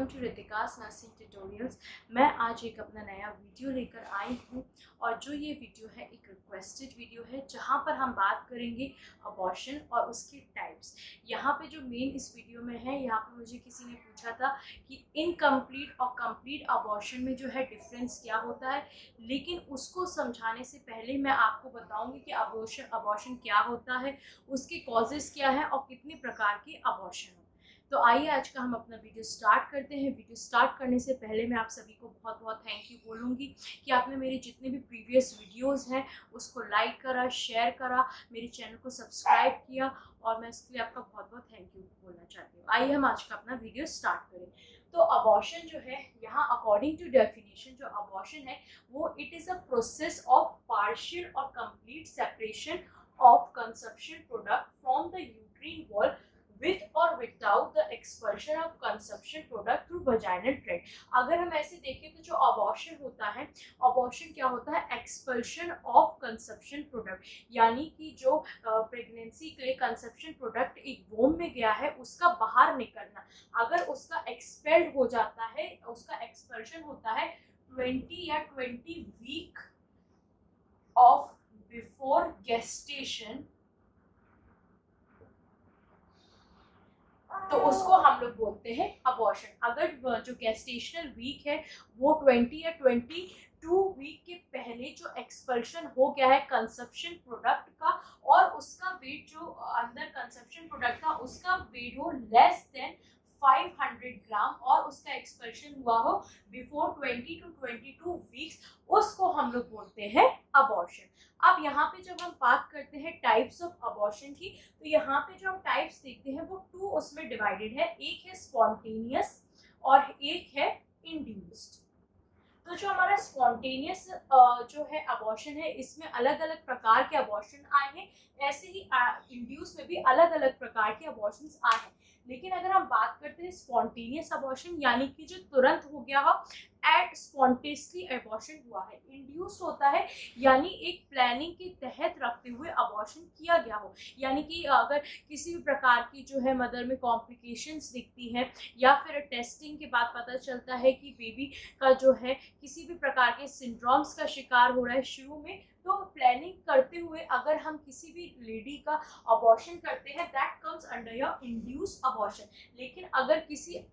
Welcome to Ritika's nursing tutorials. मैं आज एक अपना नया वीडियो लेकर आई हूँ और जो ये वीडियो है एक रिक्वेस्टेड वीडियो है जहाँ पर हम बात करेंगे अबॉर्शन और उसके टाइप्स। यहाँ पे जो मेन इस वीडियो में है, यहाँ पे मुझे किसी ने पूछा था कि इनकम्प्लीट और कंप्लीट अबॉर्शन में जो है डिफरेंस क्या होता है, लेकिन उसको समझाने से पहले मैं आपको बताऊँगी कि अबॉर्शन क्या होता है, उसके कॉजेज़ क्या है और कितने प्रकार के अबॉर्शन। तो आइए आज का हम अपना वीडियो स्टार्ट करते हैं। वीडियो स्टार्ट करने से पहले मैं आप सभी को बहुत बहुत थैंक यू बोलूँगी कि आपने मेरे जितने भी प्रीवियस वीडियोस हैं उसको लाइक करा, शेयर करा, मेरे चैनल को सब्सक्राइब किया और मैं इसके लिए आपका बहुत बहुत थैंक यू बोलना चाहती हूँ। आइए हम आज का अपना वीडियो स्टार्ट करें। तो अबॉर्शन जो है, यहाँ अकॉर्डिंग टू डेफिनेशन जो अबॉर्शन है वो it is a process of partial और complete separation of conception product from the uterine wall with or without the expulsion of conception product through vaginal tract। अगर हम ऐसे देखें तो जो अबॉर्शन होता है, अबॉर्शन क्या होता है? एक्सपल्शन ऑफ कंसेप्शन प्रोडक्ट, यानी कि जो प्रेगनेंसी के लिए कंसेप्शन प्रोडक्ट एक वोम में गया है उसका बाहर निकलना। अगर उसका एक्सपेल्ड हो जाता है, उसका एक्सपल्शन होता है 20 या 20 वीक ऑफ बिफोर गेस्टेशन, तो उसको हम लोग बोलते हैं अबॉर्शन। अगर जो गेस्टेशनल वीक है वो 20 या 22 वीक के पहले जो एक्सपल्शन हो गया है कंसेप्शन प्रोडक्ट का और उसका वेट जो अंदर कंसेप्शन प्रोडक्ट का उसका वेट हो लेस देन 500 ग्राम और उसका एक्सपल्शन हुआ हो बिफोर 20 to 22 वीक्स, उसको हम लोग बोलते हैं अबॉर्शन। अब यहाँ पे जब हम बात करते हैं टाइप्स ऑफ अबॉर्शन की, तो यहाँ पे जो हम टाइप्स देखते हैं वो 2 उसमें डिवाइडेड है। एक है स्पॉन्टेनियस और एक है इंड्यूस्ड। तो जो हमारा स्पॉन्टेनियस जो है अबॉर्शन है, इसमें अलग अलग प्रकार के अबॉर्शन आए हैं, ऐसे ही इंड्यूस में भी अलग अलग प्रकार के अबॉर्शंस आए हैं। लेकिन अगर हम बात करते हैं स्पॉन्टेनियस अबॉर्शन, यानी कि जो तुरंत हो गया हो, एट स्पॉन्टेनियसली अबॉर्शन हुआ है। इंड्यूस होता है यानी एक प्लानिंग के तहत रखते हुए अबॉर्शन किया गया हो, यानी कि अगर किसी भी प्रकार की जो है मदर में कॉम्प्लिकेशंस दिखती है या फिर टेस्टिंग के बाद पता चलता है कि बेबी का जो है किसी भी प्रकार के सिंड्रोम्स का शिकार हो रहा है शुरू में, तो प्लानिंग करते हुए अगर हम किसी भी लेडी का अबॉर्शन करते हैं that comes under your induce abortion. लेकिन अगर किसी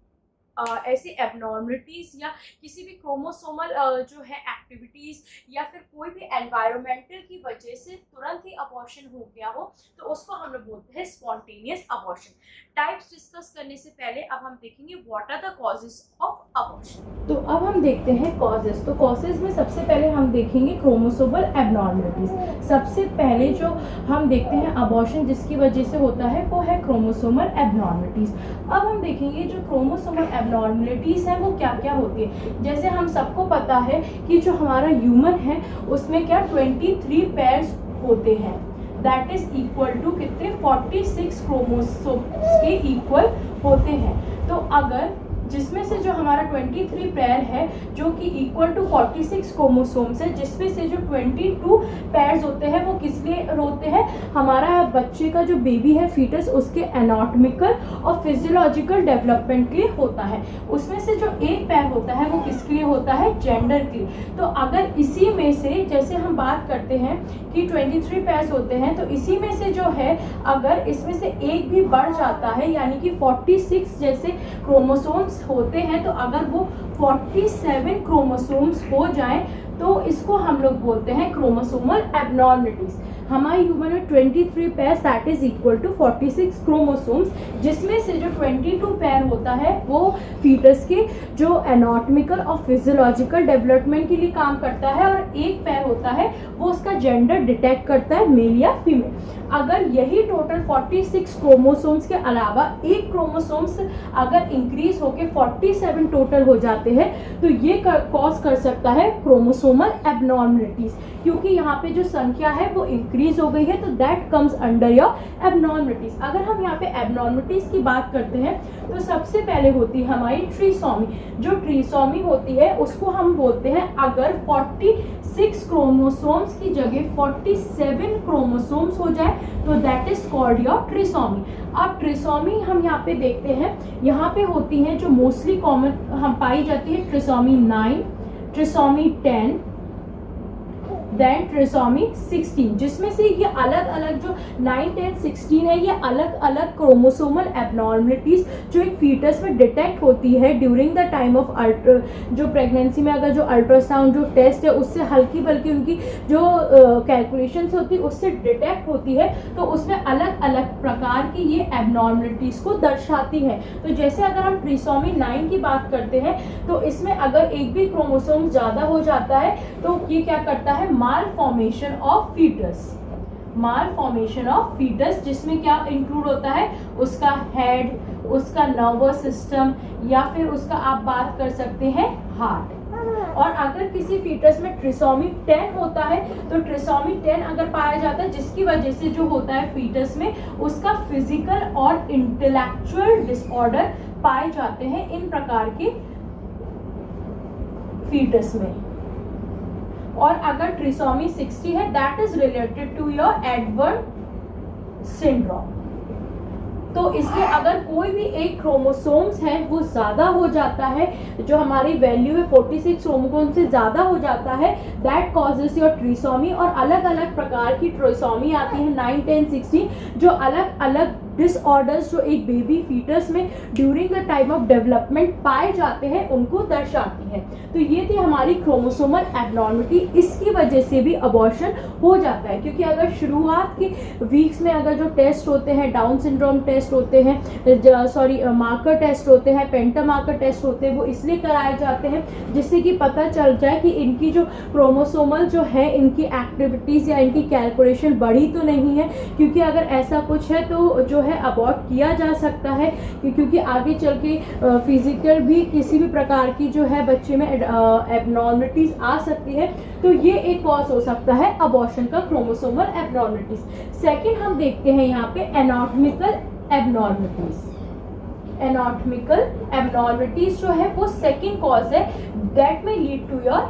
ऐसी एबनॉर्मलिटीज़ या किसी भी क्रोमोसोमल जो है एक्टिविटीज़ या फिर कोई भी एनवायरमेंटल की वजह से तुरंत ही अबॉर्शन हो गया हो, तो उसको हम लोग बोलते हैं स्पॉन्टेनियस अबॉर्शन। टाइप्स डिस्कस करने से पहले अब हम देखेंगे what are the causes of abortion. तो अब हम देखते हैं कॉजेज। तो कॉजेज में सबसे पहले हम देखेंगे क्रोमोसोमल एबनॉर्मलिटीज़। सबसे पहले जो हम देखते हैं अबॉर्शन जिसकी वजह से होता है वो है क्रोमोसोमल एबनॉर्मलिटीज़। अब हम देखेंगे जो क्रोमोसोमल एबनॉर्मलिटीज़ हैं वो क्या क्या होती है। जैसे हम सबको पता है कि जो हमारा ह्यूमन है उसमें क्या 23 पेयर्स होते हैं, दैट इज इक्वल टू कितने 46 क्रोमोसोम्स के इक्वल होते हैं। तो अगर जिसमें से जो हमारा 23 पेयर है जो कि इक्वल टू 46 क्रोमोसोम्स है, जिसमें से जो 22 पेयर्स होते हैं वो किस लिए होते हैं? हमारा बच्चे का जो बेबी है फीटस उसके एनाटॉमिकल और फिजियोलॉजिकल डेवलपमेंट के लिए होता है। उसमें से जो एक पेयर होता है वो किसके लिए होता है? जेंडर के लिए। तो अगर इसी में से जैसे हम बात करते हैं कि 23 पेयर्स होते हैं, तो इसी में से जो है अगर इसमें से एक भी बढ़ जाता है यानी कि 46 जैसे क्रोमोसोम्स होते हैं, तो अगर वो 47 क्रोमोसोम्स हो जाएं तो इसको हम लोग बोलते हैं क्रोमोसोमल एबनॉर्मलिटीज। हमारे ह्यूमन में 23 pairs that is equal to 46 chromosomes, जिसमें से जो 22 पेयर होता है वो फीटस के जो एनाटॉमिकल और फिजियोलॉजिकल डेवलपमेंट के लिए काम करता है और एक पेयर होता है वो उसका जेंडर डिटेक्ट करता है, मेल या फीमेल। अगर यही टोटल 46 क्रोमोसोम्स के अलावा एक क्रोमोसोम्स अगर इंक्रीज होके 47 टोटल हो जाते हैं तो ये कॉज कर सकता है क्रोमोसोमल एबनॉर्मलिटीज, क्योंकि यहाँ पे जो संख्या है वो इंक्रीज इंक्रीज हो गई है, तो that comes under your abnormalities. अगर हम यहाँ पे एबनॉर्मलिटीज की बात करते हैं तो सबसे पहले होती है हमारी ट्रिसोमी। जो ट्रिसोमी होती है उसको हम बोलते हैं अगर 46 क्रोमोसोम्स की जगह 47 क्रोमोसोम्स हो जाए तो that is called your trisomy. अब ट्रिसोमी हम यहाँ पे देखते हैं, यहाँ पे होती हैं जो मोस्टली कॉमन हम पाई जाती है ट्रिसोमी 9, ट्रिसोमी 10, देन ट्रिसोमी 16, जिसमें से ये अलग अलग जो 9, 10, 16 है ये अलग अलग क्रोमोसोमल एबनॉर्मलिटीज जो एक फीटस में डिटेक्ट होती है ड्यूरिंग द टाइम ऑफ जो प्रेगनेंसी में अगर जो अल्ट्रासाउंड जो टेस्ट है उससे हल्की बल्कि उनकी जो कैलकुलेशंस होती है उससे डिटेक्ट होती है, तो उसमें अलग अलग प्रकार की ये एबनॉर्मलिटीज को दर्शाती है। तो जैसे अगर हम ट्रिसोमी 9 की बात करते हैं तो इसमें अगर एक भी क्रोमोसोम ज़्यादा हो जाता है तो ये क्या करता है, malformation of foetus. Malformation of foetus जिसमें क्या इंक्लूड होता है, उसका हेड, उसका नर्वस सिस्टम, या फिर उसका आप बात कर सकते हैं हार्ट। और अगर किसी फीटस में ट्रिसोमी 10 होता है तो ट्रिसोमी 10 अगर पाया जाता है जिसकी वजह से जो होता है फीटस में उसका फिजिकल और इंटेलेक्चुअल डिसऑर्डर पाए जाते हैं इन प्रकार के फीटस में। और अगर ट्रिसोमी 60 है that is related to your Edward syndrome. तो इसलिए अगर कोई भी एक क्रोमोसोम्स है वो ज़्यादा हो जाता है, जो हमारी वैल्यू है 46 क्रोमोसोम से ज़्यादा हो जाता है, दैट कॉजेस योर ट्रिसोमी। और अलग अलग प्रकार की ट्रिसोमी आती है 9, 10, 16 जो अलग अलग डिसऑर्डर्स जो एक बेबी फीटस में during the time of development पाए जाते हैं उनको दर्शाती है। तो ये थी हमारी क्रोमोसोमल एबनॉर्मलिटी, इसकी वजह से भी अबॉर्शन हो जाता है। क्योंकि अगर शुरुआत के वीक्स में अगर जो टेस्ट होते हैं, डाउन सिंड्रोम टेस्ट होते हैं, मार्कर टेस्ट होते हैं, पेंटा मार्कर टेस्ट होते हैं, वो इसलिए कराए जाते हैं जिससे कि पता चल जाए कि इनकी जो क्रोमोसोमल जो है इनकी एक्टिविटीज़ या इनकी कैलकुलेशन बढ़ी तो नहीं है। क्योंकि अगर ऐसा कुछ है तो जो है अबॉर्ट किया जा सकता है, क्योंकि आगे चल के फिजिकल भी किसी भी प्रकार की जो है बच्चे में एबनॉर्मलिटीज आ सकती है। तो ये एक कॉज हो सकता है अबॉर्शन का, क्रोमोसोमल एबनॉर्मलिटीज। सेकंड हम देखते हैं यहाँ पे एनाटॉमिकल एबनॉर्मलिटीज। एनाटॉमिकल एबनॉर्मलिटीज जो है वो सेकंड कॉज है दैट में लीड टू योर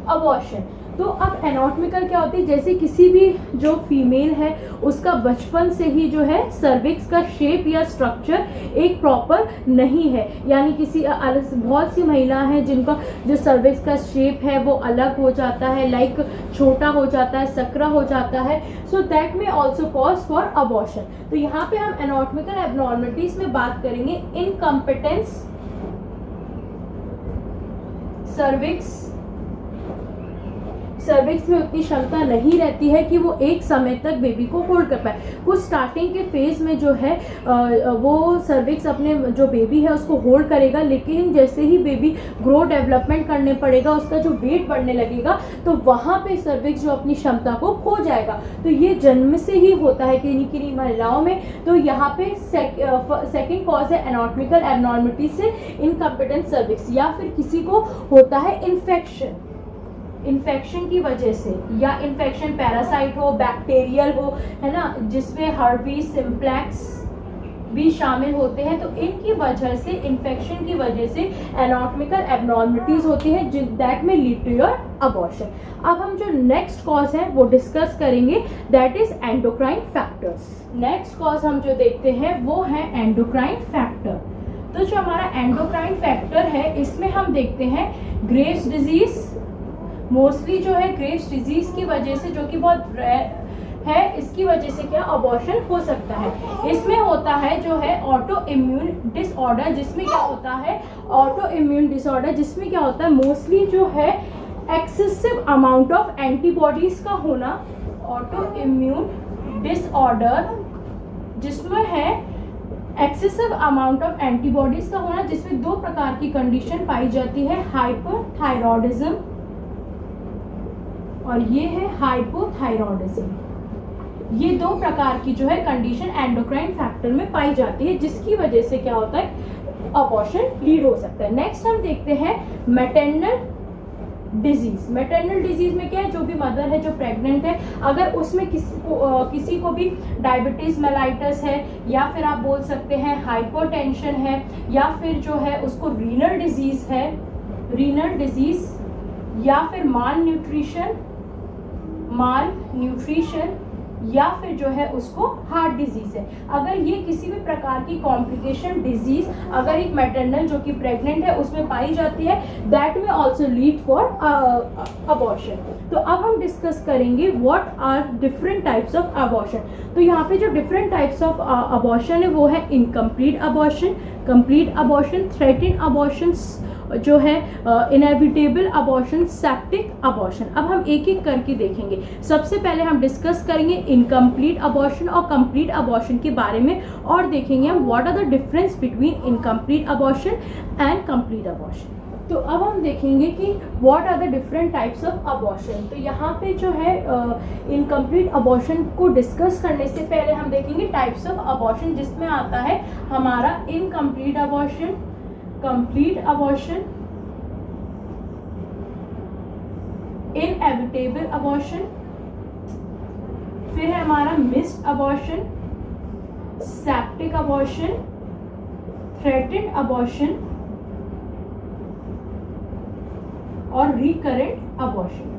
अबॉर्शन। तो अब एनाटॉमिकल क्या होती है, जैसे किसी भी जो फीमेल है उसका बचपन से ही जो है सर्विक्स का शेप या स्ट्रक्चर एक प्रॉपर नहीं है, यानी किसी बहुत सी महिला हैं जिनका जो सर्विक्स का शेप है वो अलग हो जाता है, लाइक छोटा हो जाता है, सकरा हो जाता है। सो दैट में ऑल्सो कॉज फॉर अबॉर्शन। तो यहाँ पे हम एनाटॉमिकल एबनॉर्मलिटीज में बात करेंगे इनकम्पिटेंस सर्विक्स में उतनी क्षमता नहीं रहती है कि वो एक समय तक बेबी को होल्ड कर पाए। कुछ स्टार्टिंग के फेज में जो है वो सर्विक्स अपने जो बेबी है उसको होल्ड करेगा, लेकिन जैसे ही बेबी ग्रो डेवलपमेंट करने पड़ेगा, उसका जो वेट बढ़ने लगेगा तो वहाँ पे सर्विक्स जो अपनी क्षमता को खो जाएगा। तो ये जन्म से ही होता है किन्हीं महिलाओं में। तो यहाँ पे सेकेंड कॉज है एनाटॉमिकल एबनॉर्मलिटी से इनकम्पिटेंट सर्विक्स। या फिर किसी को होता है इन्फेक्शन की वजह से, या इन्फेक्शन पैरासाइट हो, बैक्टीरियल हो, है ना, जिसमें हर्पीस सिम्प्लेक्स भी शामिल होते हैं। तो इनकी वजह से, इन्फेक्शन की वजह से एनाटॉमिकल एबनॉर्मलिटीज होती हैं दैट में लीड टू योर अबॉर्शन। अब हम जो नेक्स्ट कॉज है वो डिस्कस करेंगे, that is endocrine factors. Next cause हम जो देखते हैं वो है एंडोक्राइन फैक्टर। तो जो हमारा एंडोक्राइन फैक्टर है इसमें हम देखते हैं ग्रेव्स डिजीज, मोस्टली जो है ग्रेव्स डिजीज की वजह से, जो कि बहुत रेयर है, इसकी वजह से क्या अबॉर्शन हो सकता है। इसमें होता है जो है ऑटो इम्यून डिसऑर्डर, जिसमें क्या होता है ऑटो इम्यून डिसऑर्डर, जिसमें क्या होता है मोस्टली जो है एक्सेसिव अमाउंट ऑफ एंटीबॉडीज का होना। ऑटो इम्यून डिसऑर्डर जिसमें है एक्सेसिव अमाउंट ऑफ एंटीबॉडीज का होना, जिसमें दो प्रकार की कंडीशन पाई जाती है, हाइपरथायरॉयडिज्म और ये है हाइपोथायरॉयडिज्म। ये दो प्रकार की जो है कंडीशन एंडोक्राइन फैक्टर में पाई जाती है, जिसकी वजह से क्या होता है अबॉर्शन लीड हो सकता है। नेक्स्ट हम देखते हैं मैटरनल डिजीज। मैटरनल डिजीज में क्या है, जो भी मदर है जो प्रेग्नेंट है, अगर उसमें किसी को भी डायबिटीज मेलाइटस है, या फिर आप बोल सकते हैं हाइपरटेंशन है, या फिर जो है उसको रीनल डिजीज है, रीनल डिजीज, या फिर माल न्यूट्रिशन, या फिर जो है उसको हार्ट डिजीज है, अगर ये किसी भी प्रकार की कॉम्प्लिकेशन डिजीज अगर एक मैटरनल जो कि प्रेग्नेंट है उसमें पाई जाती है, दैट में ऑल्सो लीड फॉर अबॉर्शन। तो अब हम डिस्कस करेंगे what are different types of abortion. तो यहाँ पे जो डिफरेंट टाइप्स ऑफ अबॉर्शन है वो है incomplete abortion, complete abortion, threatened abortion, जो है इनएविटेबल अबॉर्शन, सेप्टिक अबॉर्शन। अब हम एक एक करके देखेंगे। सबसे पहले हम डिस्कस करेंगे इनकम्प्लीट अबॉर्शन और कंप्लीट अबॉर्शन के बारे में, और देखेंगे हम what are the difference between incomplete abortion and complete abortion. तो अब हम देखेंगे कि what are the different types of abortion. तो यहाँ पे जो है इनकम्प्लीट अबॉर्शन को डिस्कस करने से पहले हम देखेंगे टाइप्स ऑफ अबॉर्शन, जिसमें आता है हमारा incomplete abortion, complete abortion, inevitable abortion, फिर है हमारा missed abortion, septic abortion, threatened abortion और रिकरेंट अबॉर्शन।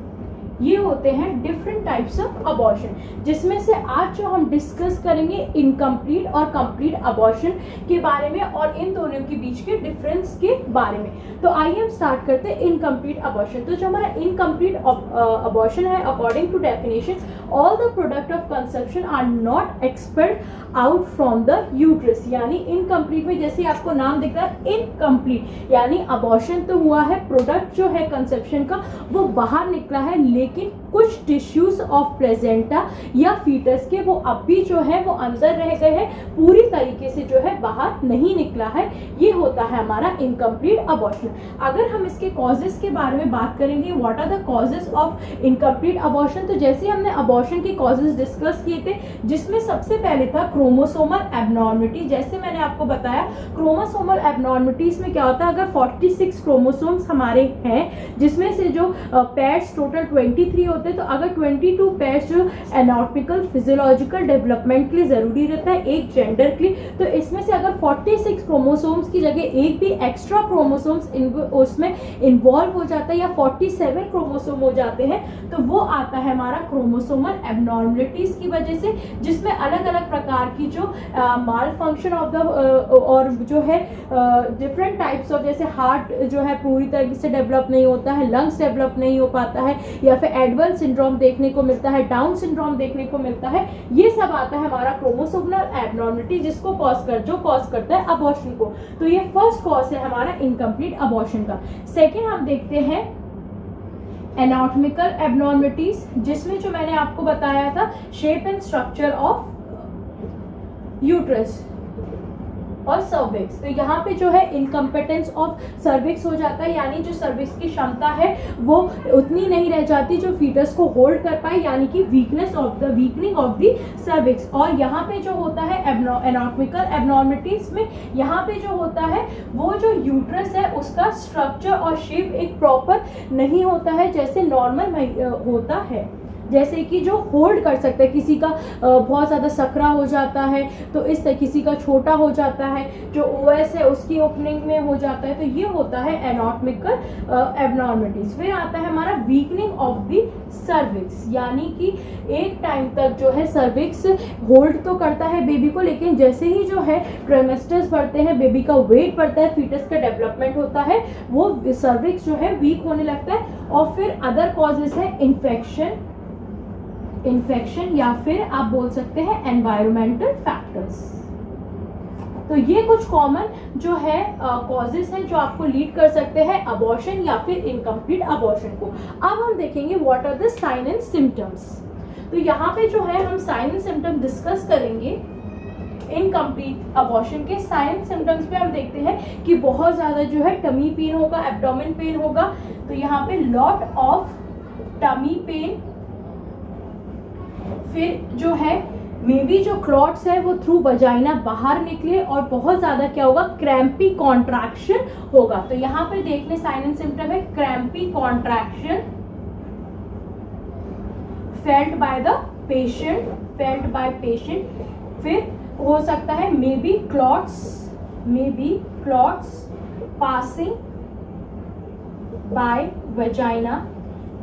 ये होते हैं डिफरेंट टाइप्स ऑफ अबॉर्शन, जिसमें से आज जो हम डिस्कस करेंगे इनकम्प्लीट और कंप्लीट अबॉर्शन के बारे में और इन दोनों के बीच के डिफरेंस के बारे में। तो आइए हम स्टार्ट करते हैं इनकम्प्लीट अबॉर्शन। तो जो हमारा इनकम्प्लीट अबॉर्शन है, according to definition, all the product of conception are not expelled out from the uterus. यानी इनकम्प्लीट में जैसे आपको नाम दिख रहा है इनकम्प्लीट, यानी अबॉर्शन तो हुआ है, प्रोडक्ट जो है कंसेप्शन का वो बाहर निकला है, लेकिन कुछ टिश्यूज ऑफ प्लेजेंटा या फीटस के वो अब भी जो है वो अंदर रह गए हैं, पूरी तरीके से जो है बाहर नहीं निकला है। ये होता है हमारा इनकम्प्लीट अबॉर्शन। अगर हम इसके कॉजेस के बारे में बात करेंगे, what are the causes of incomplete abortion, तो जैसे हमने अबॉर्शन के कॉजेस डिस्कस किए थे, जिसमें सबसे पहले था क्रोमोसोमल एबनॉर्मिटी। जैसे मैंने आपको बताया क्रोमोसोमल एबनॉर्मिटीज में क्या होता है, अगर 46 क्रोमोसोम्स हमारे हैं, जिसमें से जो पेयर्स टोटल 23 होते हैं, तो अगर 22 पेयर्स जो एनाटॉमिकल फिजियोलॉजिकल डेवलपमेंट के लिए जरूरी रहता है एक जेंडर के लिए, तो इसमें से अगर 46 क्रोमोसोम्स की जगह एक भी एक्स्ट्रा क्रोमोसोम्स उसमें इन्वॉल्व हो जाता है या 47 क्रोमोसोम हो जाते हैं, तो वो आता है हमारा क्रोमोसोमल एबनॉर्मलिटीज की वजह से, जिसमें अलग अलग प्रकार की जो माल फंक्शन ऑफ द और जो है डिफरेंट टाइप्स ऑफ, जैसे हार्ट जो है पूरी तरीके से डेवलप नहीं होता है, लंग्स डेवलप नहीं हो पाता है, या फिर एडवर्ड सिंड्रोम देखने को मिलता है, डाउन सिंड्रोम देखने को मिलता है। ये सब आता है हमारा क्रोमोसोमल एबनॉर्मलिटी, जिसको कॉज करता है अबॉर्शन को। तो ये फर्स्ट कॉज है हमारा इनकम्प्लीट अबॉर्शन का। सेकेंड हम देखते हैं एनाटॉमिकल एबनॉर्मलिटीज, जिसमें जो मैंने आपको बताया था shape and structure of uterus और सर्विक्स। तो यहाँ पे जो है इनकम्पिटेंस ऑफ सर्विक्स हो जाता है, यानी जो सर्विक्स की क्षमता है वो उतनी नहीं रह जाती जो फीटस को होल्ड कर पाए, यानी कि वीकनिंग ऑफ द सर्विक्स। और यहाँ पे जो होता है एनाटॉमिकल एबनॉर्मलिटीज में, यहाँ पे जो होता है वो जो यूट्रस है उसका स्ट्रक्चर और शेप एक प्रॉपर नहीं होता है जैसे नॉर्मल होता है, जैसे कि जो होल्ड कर सकता है, किसी का बहुत ज़्यादा सकरा हो जाता है तो इस तरह, किसी का छोटा हो जाता है, जो ओएस है उसकी ओपनिंग में हो जाता है, तो ये होता है एनाटॉमिकल एबनॉर्मलिटीज। फिर आता है हमारा वीकनिंग ऑफ द सर्विक्स, यानी कि एक टाइम तक जो है सर्विक्स होल्ड तो करता है बेबी को, लेकिन जैसे ही जो है ट्राइमेस्टर्स बढ़ते हैं, बेबी का वेट बढ़ता है, फीटस का डेवलपमेंट होता है, वो सर्विक्स जो है वीक होने लगता है। और फिर अदर कॉजेज है इन्फेक्शन या फिर आप बोल सकते हैं एनवायरमेंटल फैक्टर्स। तो ये कुछ कॉमन जो है कॉजेस हैं जो आपको लीड कर सकते हैं अबॉर्शन या फिर इनकम्प्लीट अबॉर्शन को। अब हम देखेंगे what are the sign and symptoms. तो यहाँ पे जो है हम साइन एंड सिम्टम डिस्कस करेंगे। इनकम्प्लीट अबॉर्शन के साइन सिम्टम्स पे हम देखते हैं कि बहुत ज़्यादा जो है टमी पेन होगा, एब्डोमेन पेन होगा। तो यहाँ पे लॉट ऑफ टमी पेन, फिर जो है मे बी जो क्लॉट्स है वो थ्रू वजाइना बाहर निकले, और बहुत ज़्यादा क्या होगा, क्रैम्पी कॉन्ट्रैक्शन होगा। तो यहाँ पे देखने साइन एंड सिम्टम है crampy crampy contraction felt by the patient, फिर हो सकता है may be clots passing by vagina,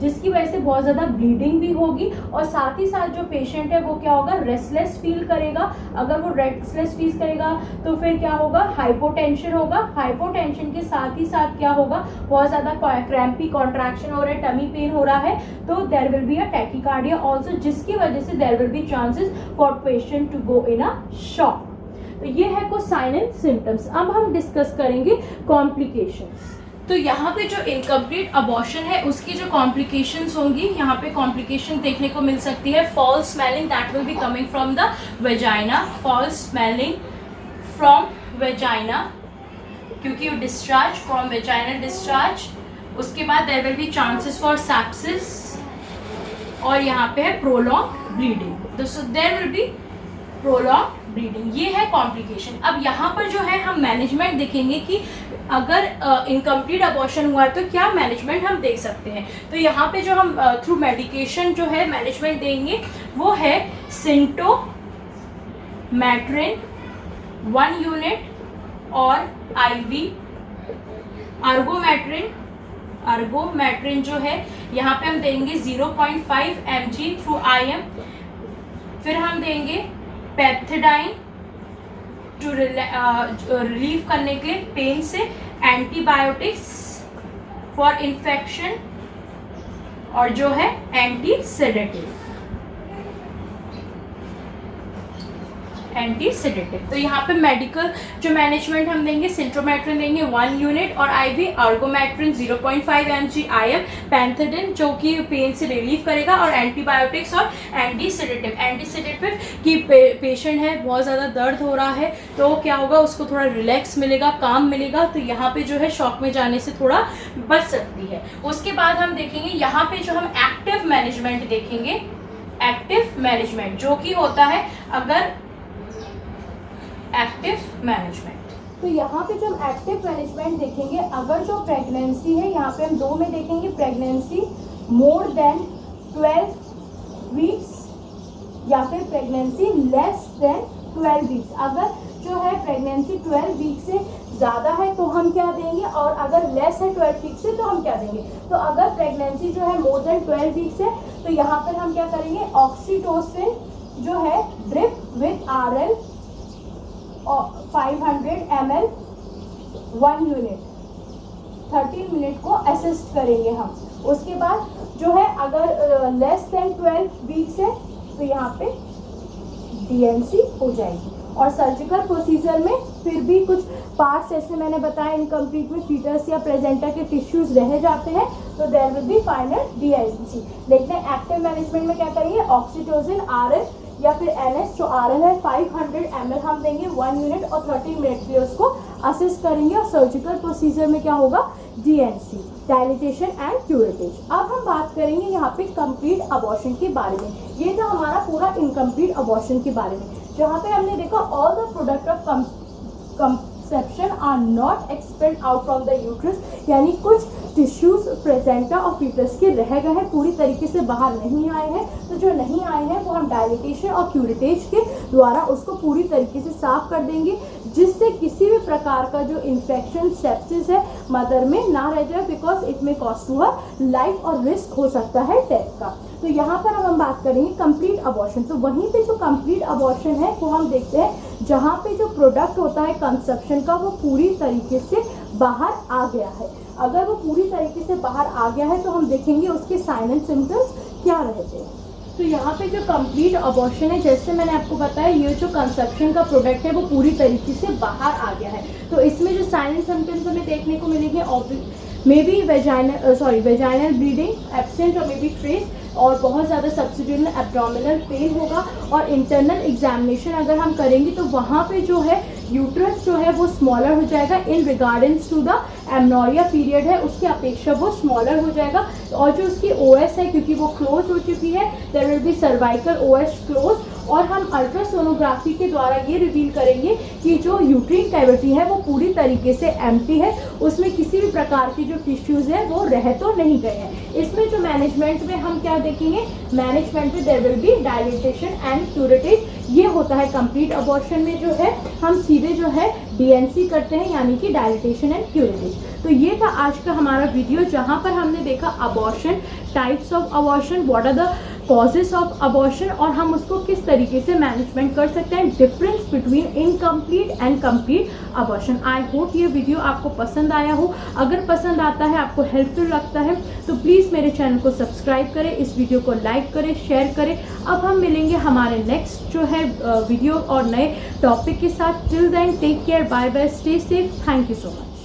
जिसकी वजह से बहुत ज़्यादा ब्लीडिंग भी होगी, और साथ ही साथ जो पेशेंट है वो क्या होगा, रेस्टलेस फील करेगा। अगर वो रेस्टलेस फील करेगा तो फिर क्या होगा, हाइपोटेंशन होगा। हाइपोटेंशन के साथ ही साथ क्या होगा, बहुत ज़्यादा क्रैम्पी कॉन्ट्रैक्शन हो रहा है, टमी पेन हो रहा है, तो there will be a tachycardia also, जिसकी वजह से there will be chances for patient to go in a shock. तो ये है कुछ साइन एंड सिम्टम्स। अब हम डिस्कस करेंगे कॉम्प्लिकेशंस। तो यहाँ पे जो इनकम्प्लीट अबॉर्शन है उसकी जो कॉम्प्लिकेशंस होंगी, यहाँ पे कॉम्प्लिकेशन देखने को मिल सकती है। Foul smelling that will be coming from the vagina, foul smelling from vagina, क्योंकि वो डिस्चार्ज फ्रॉम वेजाइनल डिस्चार्ज। उसके बाद there will be chances for sepsis, और यहाँ पे है prolong bleeding, so there will be prolong bleeding. ये है कॉम्प्लिकेशन। अब यहाँ पर जो है हम मैनेजमेंट देखेंगे कि अगर इनकम्प्लीट अबॉर्शन हुआ है तो क्या मैनेजमेंट हम देख सकते हैं। तो यहाँ पे जो हम थ्रू मेडिकेशन जो है मैनेजमेंट देंगे वो है सिंटोमैट्रिन 1 यूनिट और IV अर्गोमैट्रिन जो है यहाँ पे हम देंगे 0.5 mg थ्रू IM। फिर हम देंगे पैथिडाइन टू रिलीव करने के लिए पेन से, एंटीबायोटिक्स फॉर इन्फेक्शन, और जो है एंटी सेडेटिव। तो यहाँ पे मेडिकल जो मैनेजमेंट हम देंगे, सिंट्रोमैट्रिन देंगे 1 यूनिट और IV अर्गोमैट्रिन 0.5 mg IM, पैंथेडिन जो कि पेन से रिलीव करेगा, और एंटीबायोटिक्स और एंटी सेडेटिव कि पेशेंट है बहुत ज़्यादा दर्द हो रहा है तो क्या होगा, उसको थोड़ा रिलैक्स मिलेगा, काम मिलेगा, तो यहाँ पे जो है शॉक में जाने से थोड़ा बच सकती है। उसके बाद हम देखेंगे यहाँ पे जो हम एक्टिव मैनेजमेंट देखेंगे, एक्टिव मैनेजमेंट जो कि होता है अगर एक्टिव मैनेजमेंट। तो यहाँ पे जो हम एक्टिव मैनेजमेंट देखेंगे, अगर जो प्रेगनेंसी है, यहाँ पे हम 2 में देखेंगे, प्रेगनेंसी मोर देन 12 वीक्स या फिर प्रेगनेंसी लेस देन 12 वीक्स। अगर जो है प्रेगनेंसी 12 वीक से ज़्यादा है तो हम क्या देंगे, और अगर लेस है 12 वीक से तो हम क्या देंगे। तो अगर प्रेगनेंसी जो है मोर देन 12 वीक्स है तो यहाँ पर हम क्या करेंगे, ऑक्सीटोसिन जो है drip with RL 500 ml 1 unit 13 minute को असिस्ट करेंगे हम। उसके बाद जो है अगर लेस देन 12 वीक्स है तो यहाँ पे DNC हो जाएगी। और सर्जिकल प्रोसीजर में फिर भी कुछ पार्ट्स जैसे मैंने बताया इनकम्प्लीट में फीटस या प्लेसेंटा के टिश्यूज रह जाते हैं तो there will be final DNC। लेकिन एक्टिव मैनेजमेंट में क्या करेंगे, ऑक्सीटोसिन RL या फिर NS जो RL है 500 ml हम देंगे 1 यूनिट और 30 मिनट के लिए उसको असिस्ट करेंगे। और सर्जिकल प्रोसीजर में क्या होगा, DNC, डायलिटेशन एंड क्यूरेटिव। अब हम बात करेंगे यहाँ पे कंप्लीट अबॉर्शन के बारे में। ये था हमारा पूरा इनकम्प्लीट अबॉर्शन के बारे में, जहाँ पे हमने देखा all the product of conception are not expelled out from the uterus, यानी कुछ टिश्यूज प्लेसेंटा और फीटस के रह गए हैं, पूरी तरीके से बाहर नहीं आए हैं। तो जो नहीं आए हैं वो हम डायलिटेशन और क्यूरेटेज के द्वारा उसको पूरी तरीके से साफ कर देंगे, जिससे किसी भी प्रकार का जो इन्फेक्शन सेप्सिस है मदर में ना रह जाए, बिकॉज इट में कॉस्ट टू हर लाइफ और रिस्क हो सकता है डेथ का। तो यहाँ पर हम बात करेंगे कंप्लीट अबॉर्शन। तो वहीं पे जो कंप्लीट अबॉर्शन है वो हम देखते हैं जहाँ पे जो प्रोडक्ट होता है कंसेप्शन का वो पूरी तरीके से बाहर आ गया है। अगर वो पूरी तरीके से बाहर आ गया है तो हम देखेंगे उसके साइन एंड सिम्टम्स क्या रहते हैं। तो यहाँ पे जो कंप्लीट अबॉर्शन है, जैसे मैंने आपको बताया, ये जो कंसेप्शन का प्रोडक्ट है वो पूरी तरीके से बाहर आ गया है। तो इसमें जो साइन एंड सिम्टम्स हमें देखने को मिलेंगे, may be vaginal bleeding absent और मे बी ट्रेस, और बहुत ज़्यादा सब्सिड्यूनल एब्डोमिनल पेन होगा। और इंटरनल एग्जामिनेशन अगर हम करेंगे तो वहाँ पे जो है यूट्रस जो है वो स्मॉलर हो जाएगा इन रिगार्डेंस टू द एमनोरिया पीरियड है, उसकी अपेक्षा वो स्मॉलर हो जाएगा। और जो उसकी OS है, क्योंकि वो क्लोज हो चुकी है, there will be cervical OS close, और हम अल्ट्रासोनोग्राफी के द्वारा ये रिवील करेंगे कि जो यूट्रीन कैविटी है वो पूरी तरीके से एम्प्टी है, उसमें किसी भी प्रकार की जो टिश्यूज़ है वो रह तो नहीं गए हैं। इसमें जो मैनेजमेंट में हम क्या देखेंगे, मैनेजमेंट में there will be dilatation and curettage. ये होता है कंप्लीट अबॉर्शन में जो है हम सीधे जो है DNC करते हैं, यानी कि डायलिटेशन एंड क्यूरेटेज। तो ये था आज का हमारा वीडियो जहाँ पर हमने देखा abortion, types of abortion, what are the causes of abortion और हम उसको किस तरीके से मैनेजमेंट कर सकते हैं, difference between incomplete and complete abortion. I hope ये वीडियो आपको पसंद आया हो। अगर पसंद आता है, आपको हेल्पफुल लगता है तो प्लीज़ मेरे चैनल को सब्सक्राइब करें, इस वीडियो को लाइक करें, शेयर करें। अब हम मिलेंगे हमारे नेक्स्ट जो है वीडियो और नए टॉपिक के साथ। Till then take care, bye bye, stay safe, thank you so much.